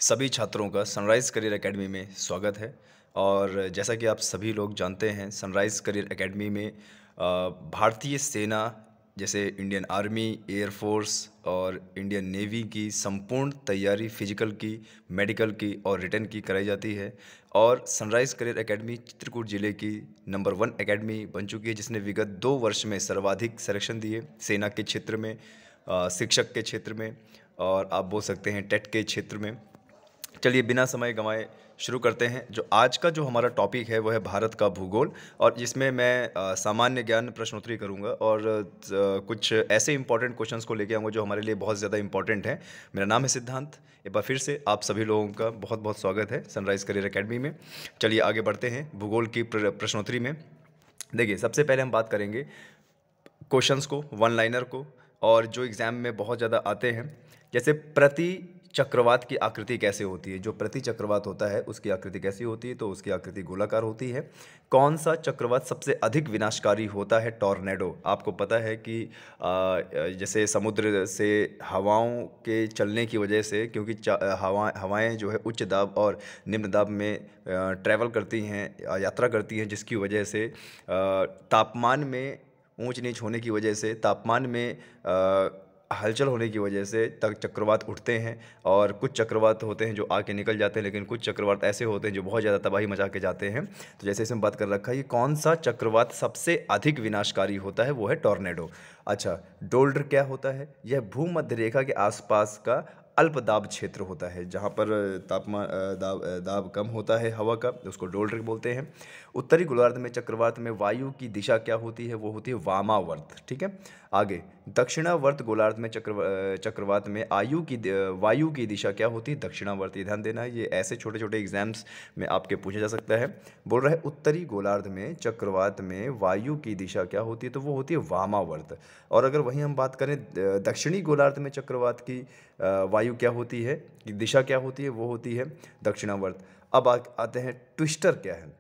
सभी छात्रों का सनराइज़ करियर एकेडमी में स्वागत है। और जैसा कि आप सभी लोग जानते हैं, सनराइज़ करियर एकेडमी में भारतीय सेना जैसे इंडियन आर्मी, एयर फोर्स और इंडियन नेवी की संपूर्ण तैयारी फिजिकल की, मेडिकल की और रिटन की कराई जाती है। और सनराइज़ करियर एकेडमी चित्रकूट ज़िले की नंबर 1 एकेडमी बन चुकी है, जिसने विगत 2 वर्ष में सर्वाधिक सिलेक्शन दिए सेना के क्षेत्र में, शिक्षक के क्षेत्र में और आप बोल सकते हैं टेट के क्षेत्र में। चलिए बिना समय गंवाए शुरू करते हैं। जो हमारा टॉपिक है वो है भारत का भूगोल, और जिसमें मैं सामान्य ज्ञान प्रश्नोत्तरी करूंगा और कुछ ऐसे इंपॉर्टेंट क्वेश्चंस को लेके आऊँगा जो हमारे लिए बहुत ज़्यादा इंपॉर्टेंट हैं। मेरा नाम है सिद्धांत। एक बार फिर से आप सभी लोगों का बहुत बहुत स्वागत है सनराइज़ करियर एकेडमी में। चलिए आगे बढ़ते हैं भूगोल की प्रश्नोत्तरी में। देखिए, सबसे पहले हम बात करेंगे क्वेश्चंस को, वन लाइनर को, और जो एग्ज़ाम में बहुत ज़्यादा आते हैं, जैसे प्रति चक्रवात की आकृति कैसे होती है। जो प्रति चक्रवात होता है उसकी आकृति कैसी होती है, तो उसकी आकृति गोलाकार होती है। कौन सा चक्रवात सबसे अधिक विनाशकारी होता है? टॉर्नेडो। आपको पता है कि जैसे समुद्र से हवाओं के चलने की वजह से, क्योंकि हवाएं जो है उच्च दाब और निम्न दाब में ट्रैवल करती हैं, यात्रा करती हैं, जिसकी वजह से तापमान में ऊंच नीच होने की वजह से, तापमान में हलचल होने की वजह से तक चक्रवात उठते हैं। और कुछ चक्रवात होते हैं जो आके निकल जाते हैं, लेकिन कुछ चक्रवात ऐसे होते हैं जो बहुत ज़्यादा तबाही मचा के जाते हैं। तो जैसे इसमें बात कर रखा है, ये कौन सा चक्रवात सबसे अधिक विनाशकारी होता है, वो है टॉर्नेडो। अच्छा, डोल्डर क्या होता है? यह भूमध्य रेखा के आसपास का अल्प दाब क्षेत्र होता है, जहाँ पर तापमान दाब कम होता है हवा का, उसको डोल्डर बोलते हैं। उत्तरी गोलार्ध में चक्रवात में वायु की दिशा क्या होती है? वो होती है वामावर्त। ठीक है। आगे, दक्षिणावर्त गोलार्ध में चक्रवात में वायु की दिशा क्या होती है? दक्षिणावर्त। ये ध्यान देना है, ये ऐसे छोटे छोटे एग्जाम्स में आपके पूछा जा सकता है। बोल रहा है उत्तरी गोलार्ध में चक्रवात में वायु की दिशा क्या होती है, तो वो होती है वामावर्त। और अगर वहीं हम बात करें दक्षिणी गोलार्ध में चक्रवात की वायु क्या होती है, की दिशा क्या होती है, वो होती है दक्षिणावर्त। अब आते हैं ट्विस्टर क्या है।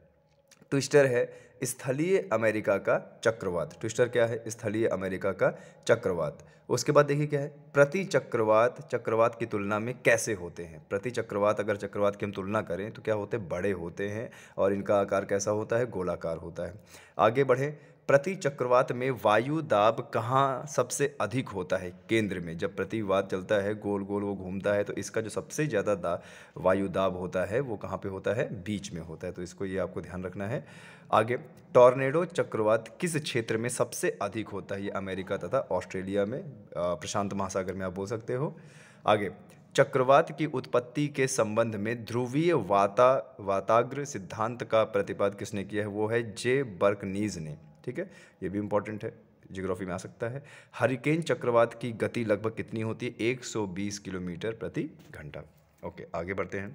ट्विस्टर है स्थलीय अमेरिका का चक्रवात। ट्विस्टर क्या है? स्थलीय अमेरिका का चक्रवात। उसके बाद देखिए क्या है, प्रति चक्रवात चक्रवात की तुलना में कैसे होते हैं। प्रति चक्रवात, अगर चक्रवात की हम तुलना करें तो क्या होते हैं? बड़े होते हैं। और इनका आकार कैसा होता है? गोलाकार होता है। आगे बढ़े, प्रति चक्रवात में वायु दाब कहाँ सबसे अधिक होता है? केंद्र में। जब प्रतिवात चलता है, गोल गोल वो घूमता है, तो इसका जो सबसे ज़्यादा वायु दाब होता है वो कहाँ पे होता है? बीच में होता है। तो इसको ये आपको ध्यान रखना है। आगे, टॉर्नेडो चक्रवात किस क्षेत्र में सबसे अधिक होता है? ये अमेरिका तथा ऑस्ट्रेलिया में, प्रशांत महासागर में आप बोल सकते हो। आगे, चक्रवात की उत्पत्ति के संबंध में ध्रुवीय वाताग्र सिद्धांत का प्रतिपादन किसने किया है? वो है जे बर्कनीज ने। ठीक है, ये भी इंपॉर्टेंट है, ज्योग्राफी में आ सकता है। हरिकेन चक्रवात की गति लगभग कितनी होती है? 120 किलोमीटर प्रति घंटा। ओके, आगे बढ़ते हैं।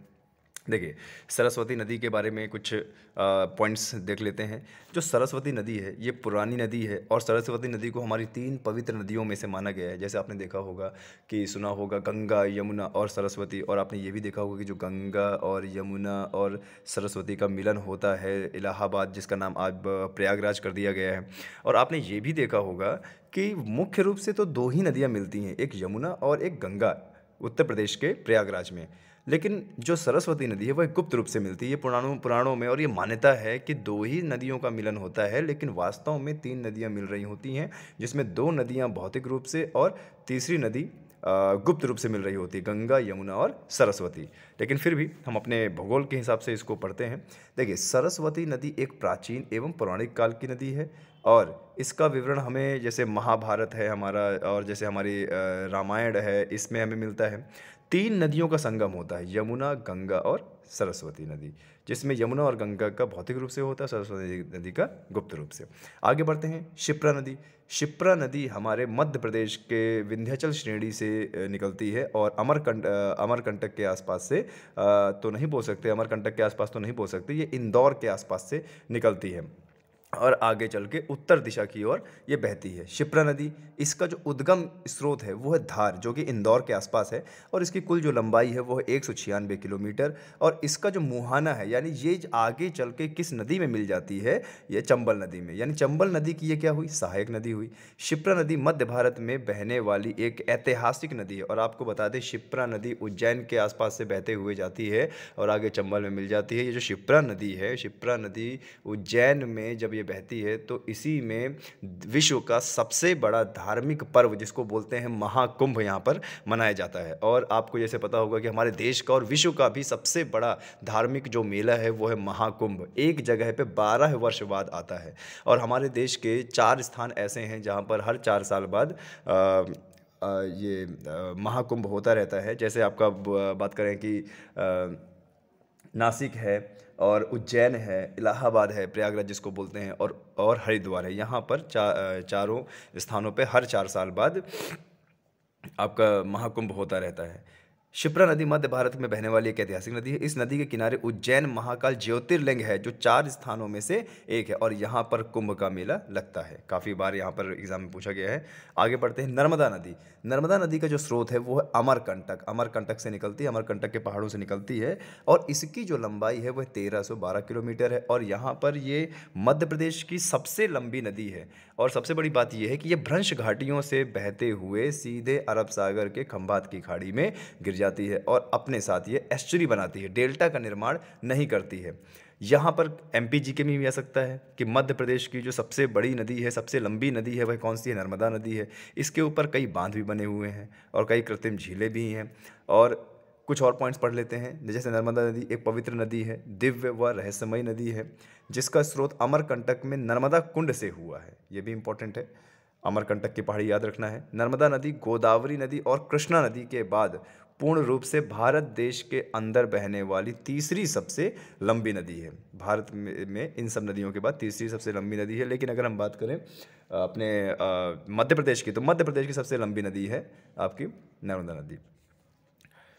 देखिए, सरस्वती नदी के बारे में कुछ पॉइंट्स देख लेते हैं। जो सरस्वती नदी है ये पुरानी नदी है, और सरस्वती नदी को हमारी 3 पवित्र नदियों में से माना गया है। जैसे आपने देखा होगा कि सुना होगा गंगा, यमुना और सरस्वती, और आपने ये भी देखा होगा कि जो गंगा और यमुना और सरस्वती का मिलन होता है इलाहाबाद, जिसका नाम आज प्रयागराज कर दिया गया है। और आपने ये भी देखा होगा कि मुख्य रूप से तो 2 ही नदियाँ मिलती हैं, एक यमुना और एक गंगा, उत्तर प्रदेश के प्रयागराज में। लेकिन जो सरस्वती नदी है वह गुप्त रूप से मिलती है। ये पुराणों में, और ये मान्यता है कि 2 ही नदियों का मिलन होता है, लेकिन वास्तव में 3 नदियाँ मिल रही होती हैं, जिसमें 2 नदियाँ भौतिक रूप से और तीसरी नदी गुप्त रूप से मिल रही होती है, गंगा, यमुना और सरस्वती। लेकिन फिर भी हम अपने भूगोल के हिसाब से इसको पढ़ते हैं। देखिए, सरस्वती नदी एक प्राचीन एवं पौराणिक काल की नदी है, और इसका विवरण हमें जैसे महाभारत है हमारा, और जैसे हमारी रामायण है, इसमें हमें मिलता है। 3 नदियों का संगम होता है, यमुना, गंगा और सरस्वती नदी, जिसमें यमुना और गंगा का भौतिक रूप से होता है, सरस्वती नदी का गुप्त रूप से। आगे बढ़ते हैं, शिप्रा नदी। शिप्रा नदी हमारे मध्य प्रदेश के विंध्याचल श्रेणी से निकलती है, और अमरकंटक के आसपास से तो नहीं बोल सकते, अमरकंटक के आसपास तो नहीं बोल सकते, ये इंदौर के आसपास से निकलती है। और आगे चल के उत्तर दिशा की ओर ये बहती है। शिप्रा नदी, इसका जो उद्गम स्रोत है वो है धार, जो कि इंदौर के आसपास है, और इसकी कुल जो लंबाई है वो है 196 किलोमीटर। और इसका जो मुहाना है, यानी ये आगे चल के किस नदी में मिल जाती है, ये चंबल नदी में, यानी चंबल नदी की ये क्या हुई, सहायक नदी हुई। शिप्रा नदी मध्य भारत में बहने वाली एक ऐतिहासिक नदी है, और आपको बता दें शिप्रा नदी उज्जैन के आसपास से बहते हुए जाती है और आगे चंबल में मिल जाती है। ये जो शिप्रा नदी है, शिप्रा नदी उज्जैन में जब ये बहती है तो इसी में विश्व का सबसे बड़ा धार्मिक पर्व जिसको बोलते हैं महाकुंभ यहाँ पर मनाया जाता है। और आपको जैसे पता होगा कि हमारे देश का और विश्व का भी सबसे बड़ा धार्मिक जो मेला है वो है महाकुंभ, एक जगह पे 12 वर्ष बाद आता है। और हमारे देश के 4 स्थान ऐसे हैं जहाँ पर हर 4 साल बाद महाकुंभ होता रहता है। जैसे आपका बात करें कि नासिक है, और उज्जैन है, इलाहाबाद है, प्रयागराज जिसको बोलते हैं, और हरिद्वार है। यहाँ पर चारों स्थानों पे हर 4 साल बाद आपका महाकुंभ होता रहता है। शिप्रा नदी मध्य भारत में बहने वाली एक ऐतिहासिक नदी है। इस नदी के किनारे उज्जैन महाकाल ज्योतिर्लिंग है, जो 4 स्थानों में से एक है, और यहाँ पर कुंभ का मेला लगता है। काफ़ी बार यहाँ पर एग्जाम में पूछा गया है। आगे बढ़ते हैं। नर्मदा नदी, नर्मदा नदी का जो स्रोत है वो है अमरकंटक, अमरकंटक से निकलती है, अमरकंटक के पहाड़ों से निकलती है, और इसकी जो लंबाई है वह 1312 किलोमीटर है। और यहाँ पर ये मध्य प्रदेश की सबसे लंबी नदी है। और सबसे बड़ी बात यह है कि ये भ्रंश घाटियों से बहते हुए सीधे अरब सागर के खंभात की खाड़ी में गिर जाती है, और अपने साथ ये एस्चुरी बनाती है, डेल्टा का निर्माण नहीं करती है। यहाँ पर एमपीजीके में भी आ सकता है कि मध्य प्रदेश की जो सबसे बड़ी नदी है, सबसे लंबी नदी है, वह कौन सी है, नर्मदा नदी है। इसके ऊपर कई बांध भी बने हुए हैं और कई कृत्रिम झीलें भी हैं। और कुछ और पॉइंट्स पढ़ लेते हैं। जैसे नर्मदा नदी एक पवित्र नदी है, दिव्य व रहस्यमयी नदी है, जिसका स्रोत अमरकंटक में नर्मदा कुंड से हुआ है। ये भी इंपॉर्टेंट है, अमरकंटक की पहाड़ी याद रखना है। नर्मदा नदी गोदावरी नदी और कृष्णा नदी के बाद पूर्ण रूप से भारत देश के अंदर बहने वाली तीसरी सबसे लंबी नदी है। भारत में इन सब नदियों के बाद तीसरी सबसे लंबी नदी है। लेकिन अगर हम बात करें अपने मध्य प्रदेश की, तो मध्य प्रदेश की सबसे लंबी नदी है आपकी नर्मदा नदी।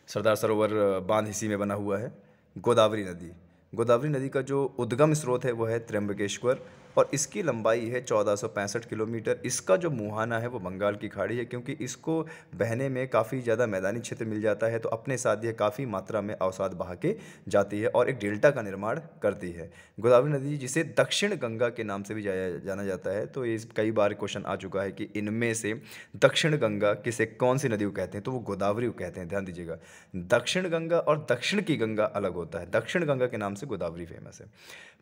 सरदार सरोवर बांध इसी में बना हुआ है। गोदावरी नदी, गोदावरी नदी का जो उद्गम स्रोत है वो है त्र्यंबकेश्वर, और इसकी लंबाई है 1465 किलोमीटर। इसका जो मुहाना है वो बंगाल की खाड़ी है, क्योंकि इसको बहने में काफ़ी ज़्यादा मैदानी क्षेत्र मिल जाता है, तो अपने साथ यह काफ़ी मात्रा में अवसाद बहा के जाती है और एक डेल्टा का निर्माण करती है। गोदावरी नदी जिसे दक्षिण गंगा के नाम से भी जाना जाता है, तो ये कई बार क्वेश्चन आ चुका है कि इनमें से दक्षिण गंगा किसे कौन सी नदी को कहते हैं, तो वो गोदावरी को कहते हैं। ध्यान दीजिएगा, दक्षिण गंगा और दक्षिण की गंगा अलग होता है। दक्षिण गंगा के नाम से गोदावरी फेमस है।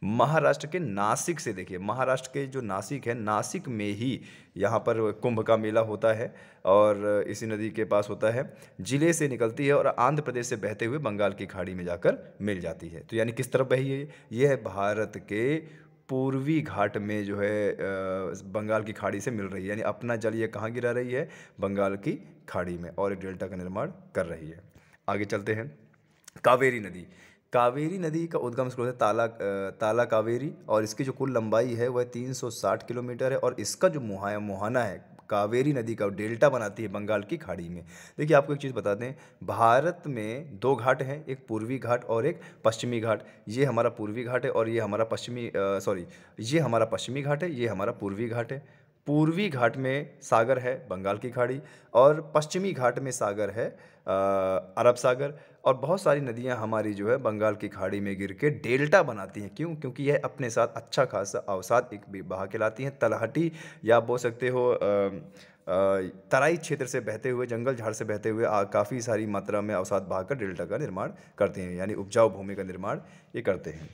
महाराष्ट्र के नासिक से, देखिए महाराष्ट्र के जो नासिक है, नासिक में ही यहाँ पर कुंभ का मेला होता है, और इसी नदी के पास होता है। जिले से निकलती है और आंध्र प्रदेश से बहते हुए बंगाल की खाड़ी में जाकर मिल जाती है। तो यानी किस तरफ बही है, ये है भारत के पूर्वी घाट में जो है बंगाल की खाड़ी से मिल रही है, यानी अपना जल ये कहाँ गिरा रही है, बंगाल की खाड़ी में, और एक डेल्टा का निर्माण कर रही है। आगे चलते हैं। कावेरी नदी, कावेरी नदी का उद्गम स्रोत है ताला कावेरी, और इसकी जो कुल लंबाई है वह 360 किलोमीटर है, और इसका जो मुहाना है कावेरी नदी का डेल्टा बनाती है बंगाल की खाड़ी में। देखिए आपको एक चीज़ बता दें, भारत में 2 घाट हैं, एक पूर्वी घाट और एक पश्चिमी घाट। ये हमारा पूर्वी घाट है और ये हमारा ये हमारा पश्चिमी घाट है, ये हमारा पूर्वी घाट है। पूर्वी घाट में सागर है बंगाल की खाड़ी, और पश्चिमी घाट में सागर है अरब सागर। और बहुत सारी नदियां हमारी जो है बंगाल की खाड़ी में गिर के डेल्टा बनाती हैं। क्यों? क्योंकि यह अपने साथ अच्छा खासा अवसाद एक बहा के लाती हैं। तलहटी, या आप बोल सकते हो तराई क्षेत्र से बहते हुए, जंगल झाड़ से बहते हुए काफ़ी सारी मात्रा में अवसाद बहाकर डेल्टा का निर्माण करते हैं, यानी उपजाऊ भूमि का निर्माण ये करते हैं।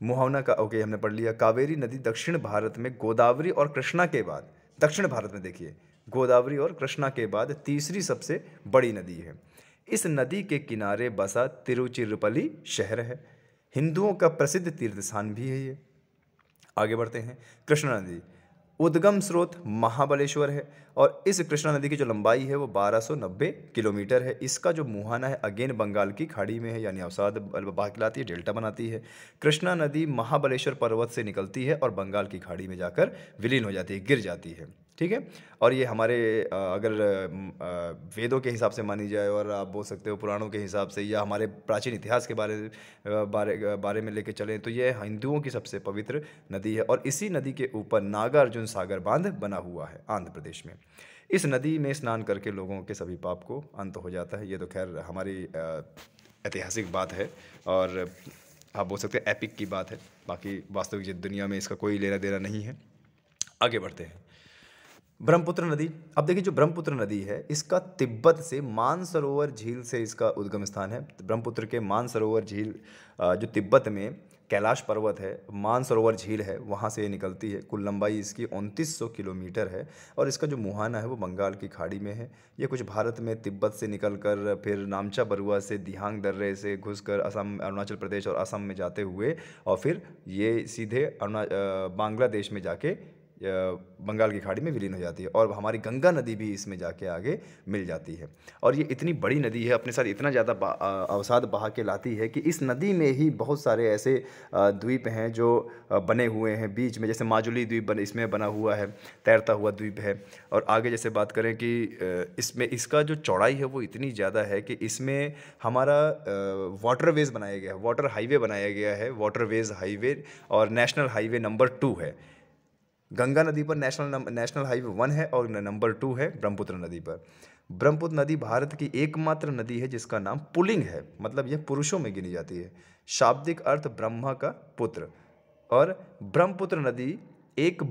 मुहावना का ओके हमने पढ़ लिया। कावेरी नदी दक्षिण भारत में गोदावरी और कृष्णा के बाद, दक्षिण भारत में देखिए गोदावरी और कृष्णा के बाद तीसरी सबसे बड़ी नदी है। इस नदी के किनारे बसा तिरुचिरापल्ली शहर है। हिंदुओं का प्रसिद्ध तीर्थ स्थान भी है ये। आगे बढ़ते हैं। कृष्णा नदी, उद्गम स्रोत महाबलेश्वर है, और इस कृष्णा नदी की जो लंबाई है वो 1290 किलोमीटर है। इसका जो मुहाना है अगेन बंगाल की खाड़ी में है, यानी अवसाद बहा के लाती है, डेल्टा बनाती है। कृष्णा नदी महाबलेश्वर पर्वत से निकलती है और बंगाल की खाड़ी में जाकर विलीन हो जाती है, गिर जाती है। ठीक है। और ये हमारे अगर वेदों के हिसाब से मानी जाए और आप बोल सकते हो पुराणों के हिसाब से या हमारे प्राचीन इतिहास के बारे में लेके चलें तो ये हिंदुओं की सबसे पवित्र नदी है। और इसी नदी के ऊपर नागार्जुन सागर बांध बना हुआ है आंध्र प्रदेश में। इस नदी में स्नान करके लोगों के सभी पाप को अंत हो जाता है। ये तो खैर हमारी ऐतिहासिक बात है और आप बोल सकते हैं एपिक की बात है। बाकी वास्तविक दुनिया में इसका कोई लेना देना नहीं है। आगे बढ़ते हैं। ब्रह्मपुत्र नदी। अब देखिए जो ब्रह्मपुत्र नदी है इसका तिब्बत से मानसरोवर झील से इसका उद्गम स्थान है। ब्रह्मपुत्र के मानसरोवर झील जो तिब्बत में कैलाश पर्वत है, मानसरोवर झील है, वहाँ से ये निकलती है। कुल लंबाई इसकी 2900 किलोमीटर है और इसका जो मुहाना है वो बंगाल की खाड़ी में है। ये कुछ भारत में तिब्बत से निकलकर फिर नामचा बरुआ से दिहांग दर्रे से घुसकर असम, अरुणाचल प्रदेश और असम में जाते हुए और फिर ये सीधे बांग्लादेश में जाके बंगाल की खाड़ी में विलीन हो जाती है। और हमारी गंगा नदी भी इसमें जाके आगे मिल जाती है। और ये इतनी बड़ी नदी है, अपने साथ इतना ज़्यादा अवसाद बहा के लाती है कि इस नदी में ही बहुत सारे ऐसे द्वीप हैं जो बने हुए हैं बीच में। जैसे माजुली द्वीप इसमें बना हुआ है, तैरता हुआ द्वीप है। और आगे जैसे बात करें कि इसमें इसका जो चौड़ाई है वो इतनी ज़्यादा है कि इसमें हमारा वाटरवेज बनाया गया है, वाटर हाईवे बनाया गया है, वाटरवेज हाईवे। और नेशनल हाईवे नंबर 2 है गंगा नदी पर। नेशनल हाईवे 1 है और नंबर 2 है ब्रह्मपुत्र नदी पर। ब्रह्मपुत्र नदी भारत की एकमात्र नदी है जिसका नाम पुल्लिंग है, मतलब यह पुरुषों में गिनी जाती है। शाब्दिक अर्थ ब्रह्मा का पुत्र। और ब्रह्मपुत्र नदी एक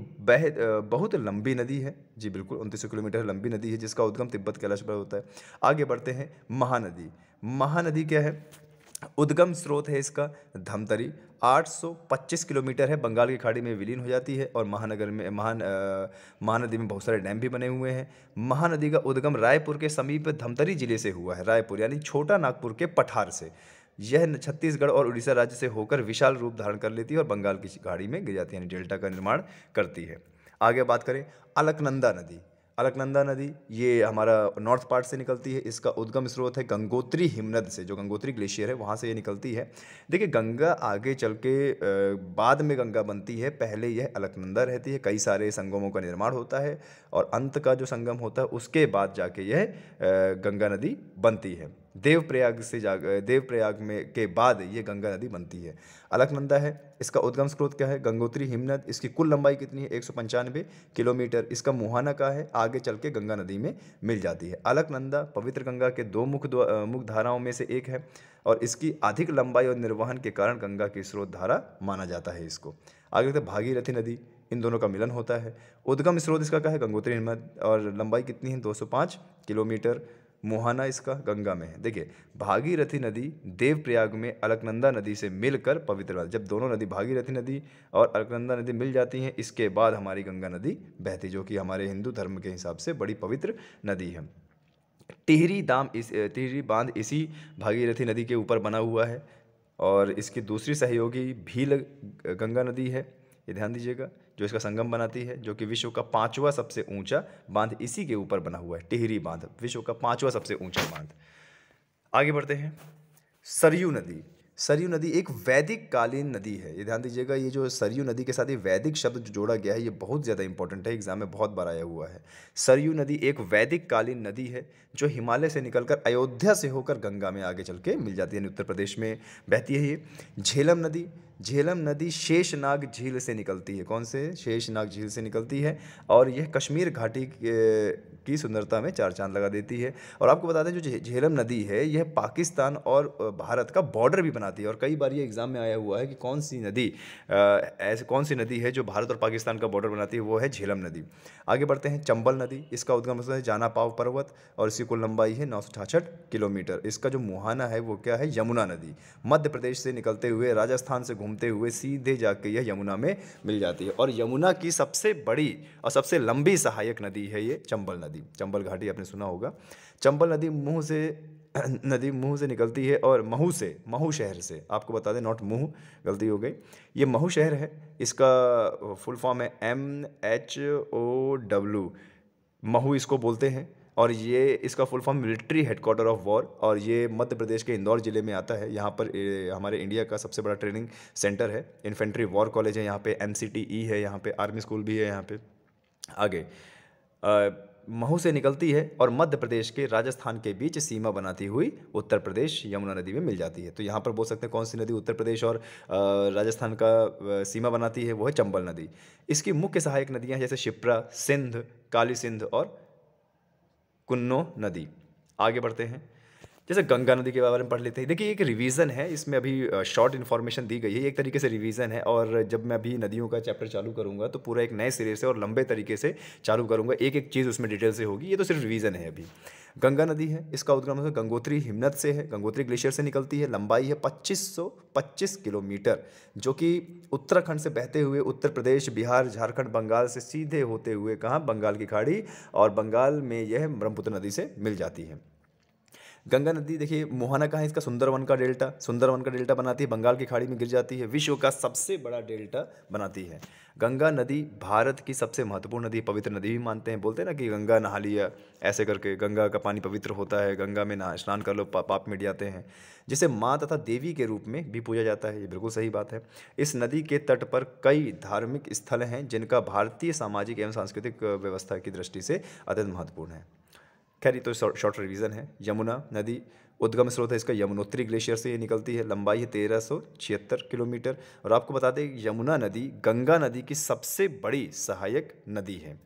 बहुत लंबी नदी है। जी बिल्कुल, 2900 किलोमीटर लंबी नदी है जिसका उद्गम तिब्बत कैलाश पर होता है। आगे बढ़ते हैं। महानदी। महानदी क्या है? उद्गम स्रोत है इसका धमतरी। 825 किलोमीटर है, बंगाल की खाड़ी में विलीन हो जाती है। और महानगर में महानदी में बहुत सारे डैम भी बने हुए हैं। महानदी का उद्गम रायपुर के समीप धमतरी जिले से हुआ है। रायपुर यानी छोटा नागपुर के पठार से। यह छत्तीसगढ़ और उड़ीसा राज्य से होकर विशाल रूप धारण कर लेती है और बंगाल की खाड़ी में गिर जाती है, यानी डेल्टा का निर्माण करती है। आगे बात करें अलकनंदा नदी। अलकनंदा नदी ये हमारा नॉर्थ पार्ट से निकलती है। इसका उद्गम स्रोत है गंगोत्री हिमनद से, जो गंगोत्री ग्लेशियर है वहाँ से ये निकलती है। देखिए गंगा आगे चल के बाद में गंगा बनती है, पहले यह अलकनंदा रहती है। कई सारे संगमों का निर्माण होता है और अंत का जो संगम होता है उसके बाद जाके यह गंगा नदी बनती है। देवप्रयाग में के बाद ये गंगा नदी बनती है। अलकनंदा है, इसका उद्गम स्रोत क्या है? गंगोत्री हिमनद। इसकी कुल लंबाई कितनी है? 195 किलोमीटर। इसका मुहाना का है, आगे चल के गंगा नदी में मिल जाती है। अलकनंदा पवित्र गंगा के दो मुख्य धाराओं में से एक है और इसकी अधिक लंबाई और निर्वहन के कारण गंगा की स्रोत धारा माना जाता है इसको। आगे देखते हैं भागीरथी नदी, इन दोनों का मिलन होता है। उद्गम स्रोत इसका क्या है? गंगोत्री हिमनद। और लंबाई कितनी है? 205 किलोमीटर। मुहाना इसका गंगा में है। देखिए भागीरथी नदी देवप्रयाग में अलकनंदा नदी से मिलकर पवित्र, जब दोनों नदी भागीरथी नदी और अलकनंदा नदी मिल जाती हैं इसके बाद हमारी गंगा नदी बहती, जो कि हमारे हिंदू धर्म के हिसाब से बड़ी पवित्र नदी है। टिहरी बांध इसी भागीरथी नदी के ऊपर बना हुआ है और इसकी दूसरी सहयोगी भील गंगा नदी है, ये ध्यान दीजिएगा, जो इसका संगम बनाती है, जो कि विश्व का 5वां सबसे ऊंचा बांध इसी के ऊपर बना हुआ है। टिहरी बांध विश्व का 5वां सबसे ऊंचा बांध। आगे बढ़ते हैं। सरयू नदी। सरयू नदी एक वैदिक कालीन नदी है, ये ध्यान दीजिएगा। ये जो सरयू नदी के साथ ये वैदिक शब्द जो जोड़ा गया है ये बहुत ज़्यादा इंपॉर्टेंट है, एग्जाम में बहुत बार आया हुआ है। सरयू नदी एक वैदिक कालीन नदी है जो हिमालय से निकलकर अयोध्या से होकर गंगा में आगे चल के मिल जाती है, यानी उत्तर प्रदेश में बहती है ये। झेलम नदी। झेलम नदी शेषनाग झील से निकलती है। कौन से? शेषनाग झील से निकलती है और यह कश्मीर घाटी की सुंदरता में चार चांद लगा देती है। और आपको बता दें जो झेलम नदी है यह पाकिस्तान और भारत का बॉर्डर भी बनाती है। और कई बार ये एग्जाम में आया हुआ है कि कौन सी नदी है जो भारत और पाकिस्तान का बॉर्डर बनाती है, वो है झेलम नदी। आगे बढ़ते हैं। चंबल नदी। इसका उद्गम स्थल है जाना पाव पर्वत और इसकी कुल लंबाई है 968 किलोमीटर। इसका जो मुहाना है वो क्या है? यमुना नदी। मध्य प्रदेश से निकलते हुए राजस्थान से घूमते हुए सीधे जाके यह यमुना में मिल जाती है। और यमुना की सबसे बड़ी और सबसे लंबी सहायक नदी है ये चंबल नदी। चंबल घाटी आपने सुना होगा। चंबल नदी मुंह से निकलती है और महू शहर से, आपको बता दें नॉट मुंह, गलती हो गई, ये महू शहर है। इसका फुल फॉर्म है MHOW, महू इसको बोलते हैं। और ये इसका full form military headquarter of war, और ये मध्य प्रदेश के इंदौर ज़िले में आता है। यहाँ पर हमारे इंडिया का सबसे बड़ा ट्रेनिंग सेंटर है। इन्फेंट्री वॉर कॉलेज है यहाँ पे, NCTE है यहाँ पे, आर्मी स्कूल भी है यहाँ पे। आगे महू से निकलती है और मध्य प्रदेश के राजस्थान के बीच सीमा बनाती हुई उत्तर प्रदेश यमुना नदी में मिल जाती है। तो यहाँ पर बोल सकते हैं कौन सी नदी उत्तर प्रदेश और राजस्थान का सीमा बनाती है, वो है चंबल नदी। इसकी मुख्य सहायक नदियाँ जैसे शिप्रा, सिंध, काली सिंध और कुन्नो नदी। आगे बढ़ते हैं, जैसे गंगा नदी के बारे में पढ़ लेते हैं। देखिए एक रिवीजन है, इसमें अभी शॉर्ट इन्फॉर्मेशन दी गई है, एक तरीके से रिवीजन है। और जब मैं अभी नदियों का चैप्टर चालू करूँगा तो पूरा एक नए सिरे से और लंबे तरीके से चालू करूँगा, एक एक चीज़ उसमें डिटेल से होगी। ये तो सिर्फ रिवीजन है अभी। गंगा नदी है, इसका उद्गम है गंगोत्री हिमनद से है, गंगोत्री ग्लेशियर से निकलती है। लंबाई है 2525 किलोमीटर, जो कि उत्तराखंड से बहते हुए उत्तर प्रदेश, बिहार, झारखंड, बंगाल से सीधे होते हुए कहाँ, बंगाल की खाड़ी और बंगाल में यह ब्रह्मपुत्र नदी से मिल जाती है। गंगा नदी देखिए मोहाना कहाँ है, इसका सुंदरवन का डेल्टा बनाती है, बंगाल की खाड़ी में गिर जाती है, विश्व का सबसे बड़ा डेल्टा बनाती है। गंगा नदी भारत की सबसे महत्वपूर्ण नदी, पवित्र नदी भी मानते हैं। बोलते हैं ना कि गंगा नहा लिया, ऐसे करके गंगा का पानी पवित्र होता है, गंगा में नहा स्नान कर लो पाप मिट जाते हैं, जिसे माँ तथा देवी के रूप में भी पूजा जाता है। ये बिल्कुल सही बात है। इस नदी के तट पर कई धार्मिक स्थल हैं जिनका भारतीय सामाजिक एवं सांस्कृतिक व्यवस्था की दृष्टि से अत्यंत महत्वपूर्ण है। खैर ये तो शॉर्ट रिवीजन है। यमुना नदी उद्गम स्रोत है इसका यमुनोत्री ग्लेशियर से ये निकलती है, लंबाई है 1376 किलोमीटर। और आपको बता दें यमुना नदी गंगा नदी की सबसे बड़ी सहायक नदी है,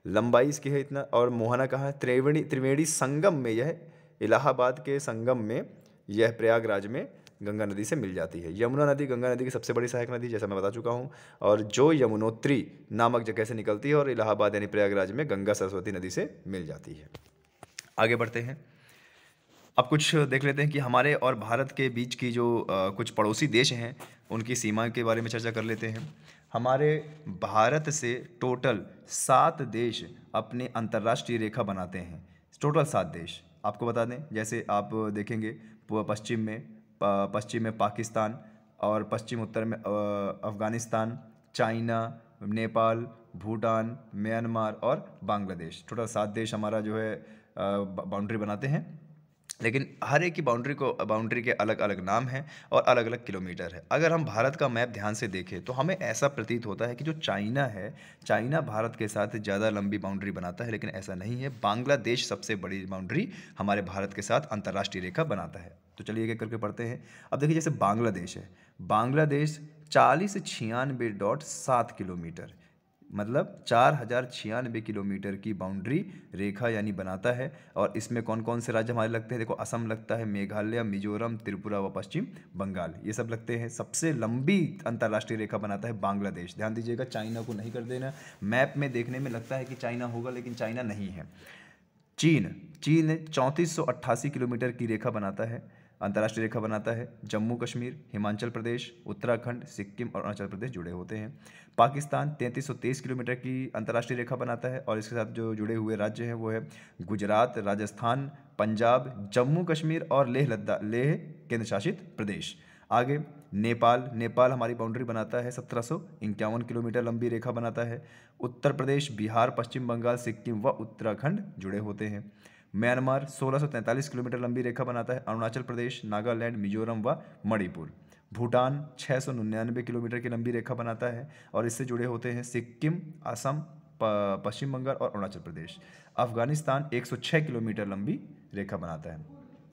लंबाई इसकी है इतना। और मोहना कहाँ है, त्रिवेणी संगम में, यह इलाहाबाद के संगम में, यह प्रयागराज में गंगा नदी से मिल जाती है। यमुना नदी गंगा नदी की सबसे बड़ी सहायक नदी, जैसा मैं बता चुका हूँ, और जो यमुनोत्री नामक जगह से निकलती है और इलाहाबाद यानी प्रयागराज में गंगा सरस्वती नदी से मिल जाती है। आगे बढ़ते हैं, अब कुछ देख लेते हैं कि हमारे और भारत के बीच की जो कुछ पड़ोसी देश हैं उनकी सीमा के बारे में चर्चा कर लेते हैं। हमारे भारत से टोटल 7 देश अपने अंतर्राष्ट्रीय रेखा बनाते हैं, टोटल 7 देश। आपको बता दें, जैसे आप देखेंगे पश्चिम में पाकिस्तान और पश्चिम उत्तर में अफ़गानिस्तान, चाइना, नेपाल, भूटान, म्यांमार और बांग्लादेश। टोटल 7 देश हमारा जो है बाउंड्री बनाते हैं, लेकिन हर एक की बाउंड्री के अलग अलग नाम हैं और अलग अलग किलोमीटर है। अगर हम भारत का मैप ध्यान से देखें तो हमें ऐसा प्रतीत होता है कि जो चाइना है, चाइना भारत के साथ ज़्यादा लंबी बाउंड्री बनाता है, लेकिन ऐसा नहीं है। बांग्लादेश सबसे बड़ी बाउंड्री हमारे भारत के साथ अंतर्राष्ट्रीय रेखा बनाता है। तो चलिए एक एक करके पढ़ते हैं। अब देखिए जैसे बांग्लादेश है, बांग्लादेश 4096.7 किलोमीटर, मतलब 4096 किलोमीटर की बाउंड्री रेखा यानी बनाता है। और इसमें कौन कौन से राज्य हमारे लगते हैं, देखो असम लगता है, मेघालय, मिजोरम, त्रिपुरा व पश्चिम बंगाल, ये सब लगते हैं। सबसे लंबी अंतर्राष्ट्रीय रेखा बनाता है बांग्लादेश। ध्यान दीजिएगा, चाइना को नहीं कर देना। मैप में देखने में लगता है कि चाइना होगा, लेकिन चाइना नहीं है। चीन 3488 किलोमीटर की रेखा बनाता है, अंतर्राष्ट्रीय रेखा बनाता है। जम्मू कश्मीर, हिमाचल प्रदेश, उत्तराखंड, सिक्किम और अरुणाचल प्रदेश जुड़े होते हैं। पाकिस्तान 3323 किलोमीटर की अंतर्राष्ट्रीय रेखा बनाता है, और इसके साथ जो जुड़े हुए राज्य हैं वो है गुजरात, राजस्थान, पंजाब, जम्मू कश्मीर और लेह केंद्र शासित प्रदेश। आगे नेपाल हमारी बाउंड्री बनाता है, 1751 किलोमीटर लंबी रेखा बनाता है। उत्तर प्रदेश, बिहार, पश्चिम बंगाल, सिक्किम व उत्तराखंड जुड़े होते हैं। म्यांमार 1643 किलोमीटर लंबी रेखा बनाता है। अरुणाचल प्रदेश, नागालैंड, मिजोरम व मणिपुर। भूटान 699 किलोमीटर की लंबी रेखा बनाता है, और इससे जुड़े होते हैं सिक्किम, असम, पश्चिम बंगाल और अरुणाचल प्रदेश। अफगानिस्तान 106 किलोमीटर लंबी रेखा बनाता है।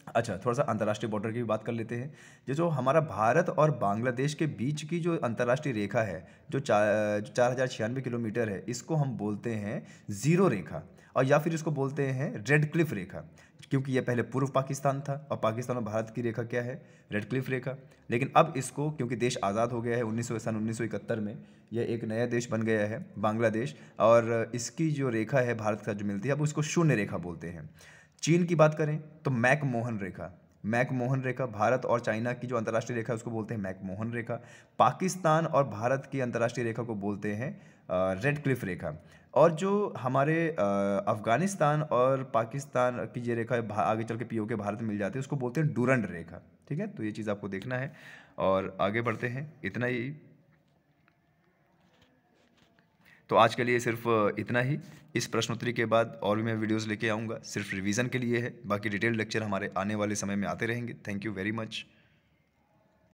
अच्छा, थोड़ा सा अंतर्राष्ट्रीय बॉर्डर की भी बात कर लेते हैं। ये जो हमारा भारत और बांग्लादेश के बीच की जो अंतर्राष्ट्रीय रेखा है, जो 4096 किलोमीटर है, इसको हम बोलते हैं ज़ीरो रेखा, और या फिर इसको बोलते हैं रेड क्लिफ रेखा, क्योंकि यह पहले पूर्व पाकिस्तान था और पाकिस्तान और भारत की रेखा क्या है, रेड क्लिफ रेखा। लेकिन अब इसको, क्योंकि देश आज़ाद हो गया है 1971 में, यह एक नया देश बन गया है बांग्लादेश, और इसकी जो रेखा है भारत का जो मिलती है, अब उसको शून्य रेखा बोलते हैं। चीन की बात करें तो मैकमोहन रेखा, भारत और चाइना की जो अंतर्राष्ट्रीय रेखा है उसको बोलते हैं मैकमोहन रेखा। पाकिस्तान और भारत की अंतर्राष्ट्रीय रेखा को बोलते हैं रेड क्लिफ रेखा। और जो हमारे अफगानिस्तान और पाकिस्तान की ये रेखा आगे चल के पीओके भारत में मिल जाती है, उसको बोलते हैं डूरंड रेखा। ठीक है, तो ये चीज़ आपको देखना है। और आगे बढ़ते हैं, इतना ही। तो आज के लिए सिर्फ इतना ही। इस प्रश्नोत्तरी के बाद और भी मैं वीडियोस लेके आऊँगा, सिर्फ रिवीजन के लिए है। बाकी डिटेल लेक्चर हमारे आने वाले समय में आते रहेंगे। Thank you very much.